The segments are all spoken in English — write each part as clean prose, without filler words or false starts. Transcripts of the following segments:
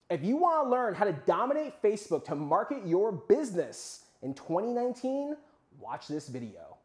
If you want to learn how to dominate Facebook to market your business in 2019, watch this video.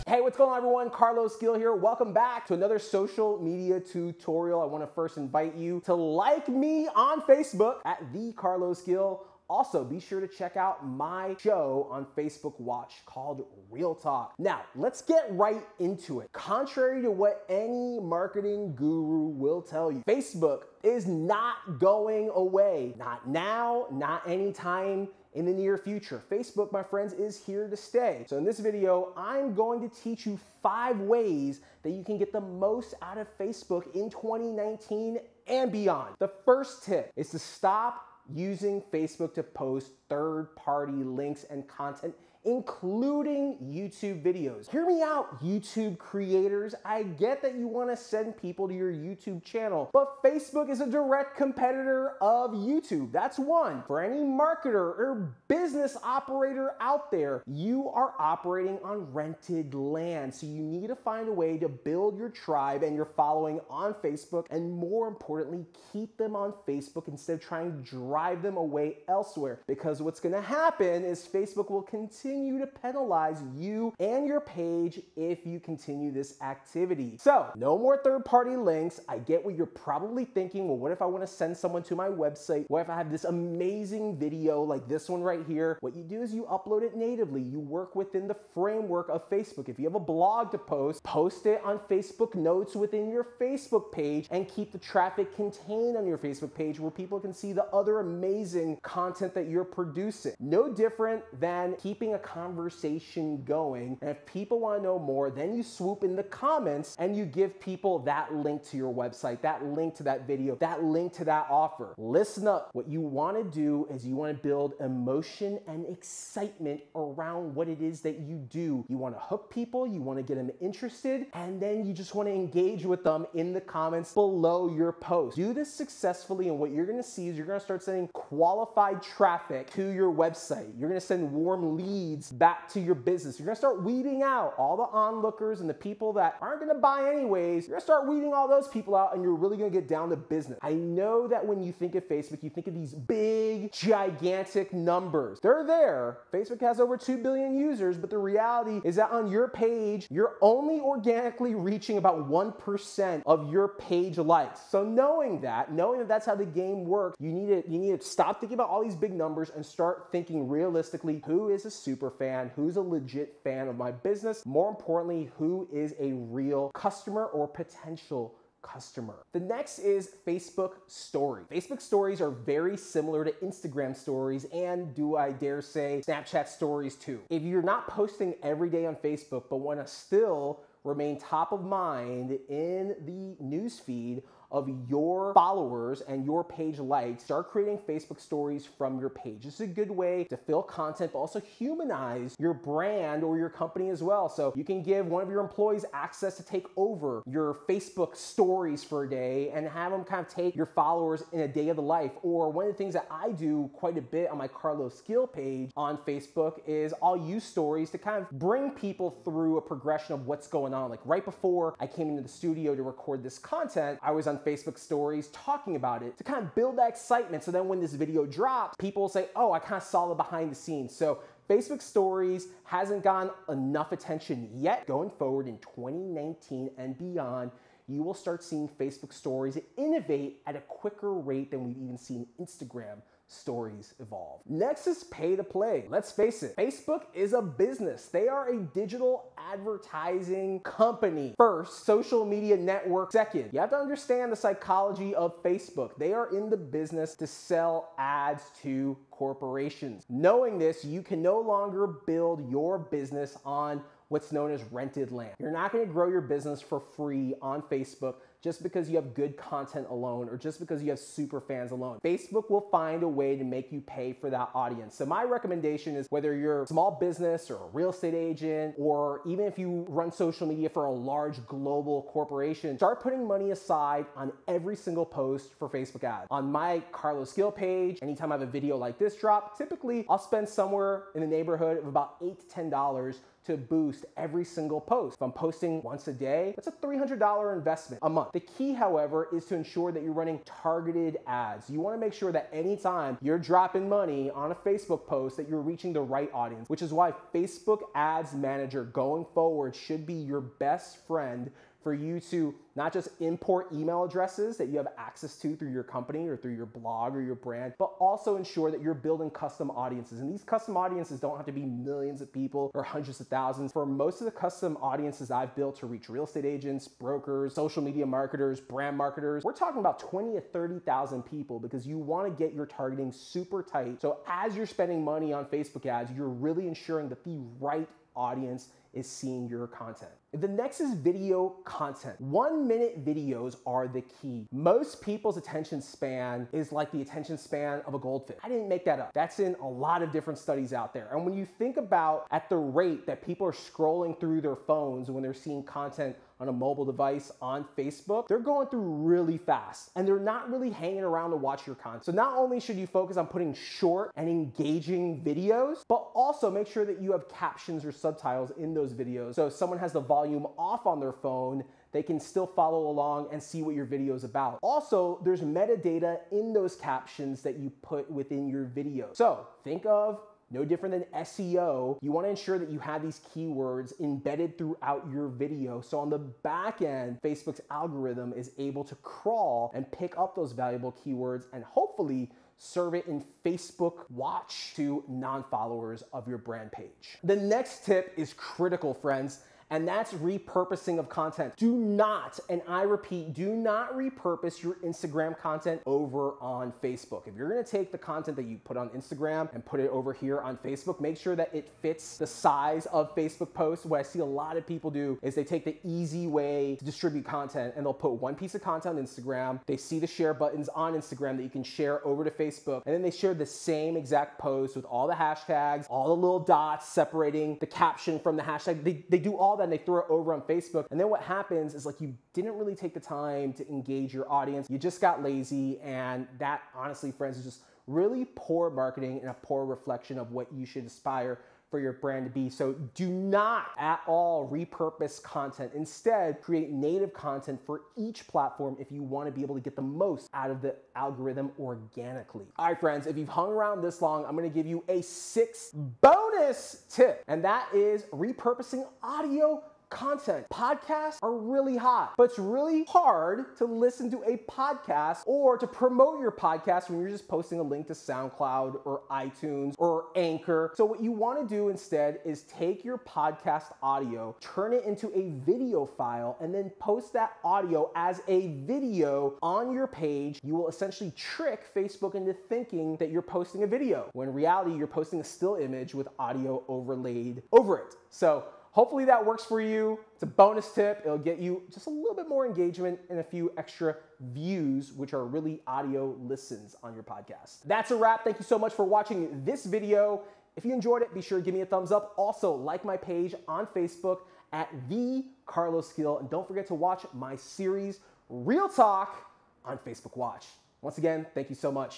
Hey, what's going on, everyone? Carlos Gil here. Welcome back to another social media tutorial. I want to first invite you to like me on Facebook at the Carlos Gil. Also, be sure to check out my show on Facebook Watch called Real Talk. Now, let's get right into it. Contrary to what any marketing guru will tell you, Facebook is not going away. Not now, not anytime in the near future. Facebook, my friends, is here to stay. So in this video, I'm going to teach you 5 ways that you can get the most out of Facebook in 2019 and beyond. The first tip is to stop using Facebook to post third-party links and content, including YouTube videos. Hear me out, YouTube creators. I get that you want to send people to your YouTube channel, but Facebook is a direct competitor of YouTube. That's one. For any marketer or business operator out there, you are operating on rented land. So you need to find a way to build your tribe and your following on Facebook, and more importantly, keep them on Facebook instead of trying to drive them away elsewhere. Because what's going to happen is Facebook will continue to penalize you and your page if you continue this activity. So no more third-party links. I get what you're probably thinking. Well, what if I want to send someone to my website? What if I have this amazing video like this one right here? What you do is you upload it natively. You work within the framework of Facebook. If you have a blog to post, post it on Facebook Notes within your Facebook page and keep the traffic contained on your Facebook page where people can see the other amazing content that you're producing. No different than keeping a conversation going. And if people want to know more, then you swoop in the comments and you give people that link to your website, that link to that video, that link to that offer. Listen up. What you want to do is you want to build emotion and excitement around what it is that you do. You want to hook people, you want to get them interested, and then you just want to engage with them in the comments below your post. Do this successfully, and what you're going to see is you're going to start sending qualified traffic to your website. You're going to send warm leads back to your business. You're gonna start weeding out all the onlookers and the people that aren't gonna buy anyways. You're gonna start weeding all those people out, and you're really gonna get down to business. I know that when you think of Facebook, you think of these big, gigantic numbers. They're there. Facebook has over 2 billion users, but the reality is that on your page, you're only organically reaching about 1% of your page likes. So knowing that that's how the game works, you need to stop thinking about all these big numbers and start thinking realistically, who is a super fan, who's a legit fan of my business, more importantly, who is a real customer or potential customer. The next is Facebook Stories. Facebook Stories are very similar to Instagram Stories, and do I dare say Snapchat Stories too. If you're not posting every day on Facebook but want to still remain top of mind in the newsfeed of your followers and your page likes, start creating Facebook Stories from your page. This is a good way to fill content, but also humanize your brand or your company as well. So you can give one of your employees access to take over your Facebook Stories for a day and have them kind of take your followers in a day of the life. Or one of the things that I do quite a bit on my Carlos Gil page on Facebook is I'll use stories to kind of bring people through a progression of what's going on. Like right before I came into the studio to record this content, I was on Facebook Stories talking about it to kind of build that excitement. So then when this video drops, people will say, oh, I kind of saw the behind the scenes. So Facebook Stories hasn't gotten enough attention yet. Going forward in 2019 and beyond, you will start seeing Facebook Stories innovate at a quicker rate than we've even seen Instagram Stories evolve. Next is pay to play. Let's face it, Facebook is a business. They are a digital advertising company. First, social media network. Second, you have to understand the psychology of Facebook. They are in the business to sell ads to corporations. Knowing this, you can no longer build your business on what's known as rented land. You're not going to grow your business for free on Facebook just because you have good content alone or just because you have super fans alone. Facebook will find a way to make you pay for that audience. So my recommendation is whether you're a small business or a real estate agent, or even if you run social media for a large global corporation, start putting money aside on every single post for Facebook ads. On my Carlos Gil page, anytime I have a video like this drop, typically I'll spend somewhere in the neighborhood of about $8 to $10 to boost every single post. If I'm posting once a day, that's a $300 investment a month. The key, however, is to ensure that you're running targeted ads. You wanna make sure that anytime you're dropping money on a Facebook post that you're reaching the right audience, which is why Facebook Ads Manager going forward should be your best friend for you to not just import email addresses that you have access to through your company or through your blog or your brand, but also ensure that you're building custom audiences. And these custom audiences don't have to be millions of people or hundreds of thousands. For most of the custom audiences I've built to reach real estate agents, brokers, social media marketers, brand marketers, we're talking about 20 to 30,000 people, because you want to get your targeting super tight. So as you're spending money on Facebook ads, you're really ensuring that the right audience is seeing your content. The next is video content. 1-minute videos are the key. Most people's attention span is like the attention span of a goldfish. I didn't make that up. That's in a lot of different studies out there. And when you think about at the rate that people are scrolling through their phones when they're seeing content on a mobile device on Facebook, they're going through really fast and they're not really hanging around to watch your content. So not only should you focus on putting short and engaging videos, but also make sure that you have captions or subtitles in those videos. So if someone has the volume off on their phone, they can still follow along and see what your video is about. Also, there's metadata in those captions that you put within your video. So think of no different than SEO. You want to ensure that you have these keywords embedded throughout your video. So on the back end, Facebook's algorithm is able to crawl and pick up those valuable keywords and hopefully serve it in Facebook Watch to non-followers of your brand page. The next tip is critical, friends, and that's repurposing of content. Do not, and I repeat, do not repurpose your Instagram content over on Facebook. If you're gonna take the content that you put on Instagram and put it over here on Facebook, make sure that it fits the size of Facebook posts. What I see a lot of people do is they take the easy way to distribute content, and they'll put one piece of content on Instagram. They see the share buttons on Instagram that you can share over to Facebook, and then they share the same exact post with all the hashtags, all the little dots separating the caption from the hashtag. They do all that and they throw it over on Facebook. And then what happens is, like, you didn't really take the time to engage your audience. You just got lazy, and that, honestly, friends, is just really poor marketing and a poor reflection of what you should aspire for your brand to be. So do not at all repurpose content. Instead, create native content for each platform if you want to be able to get the most out of the algorithm organically. All right, friends, if you've hung around this long, I'm going to give you a 6th bonus tip, and that is repurposing audio content. Podcasts are really hot, but it's really hard to listen to a podcast or to promote your podcast when you're just posting a link to SoundCloud or iTunes or Anchor. So what you want to do instead is take your podcast audio, turn it into a video file, and then post that audio as a video on your page. You will essentially trick Facebook into thinking that you're posting a video, when in reality you're posting a still image with audio overlaid over it. So hopefully that works for you. It's a bonus tip. It'll get you just a little bit more engagement and a few extra views, which are really audio listens on your podcast. That's a wrap. Thank you so much for watching this video. If you enjoyed it, be sure to give me a thumbs up. Also, like my page on Facebook at The Carlos Gil. And don't forget to watch my series, Real Talk, on Facebook Watch. Once again, thank you so much.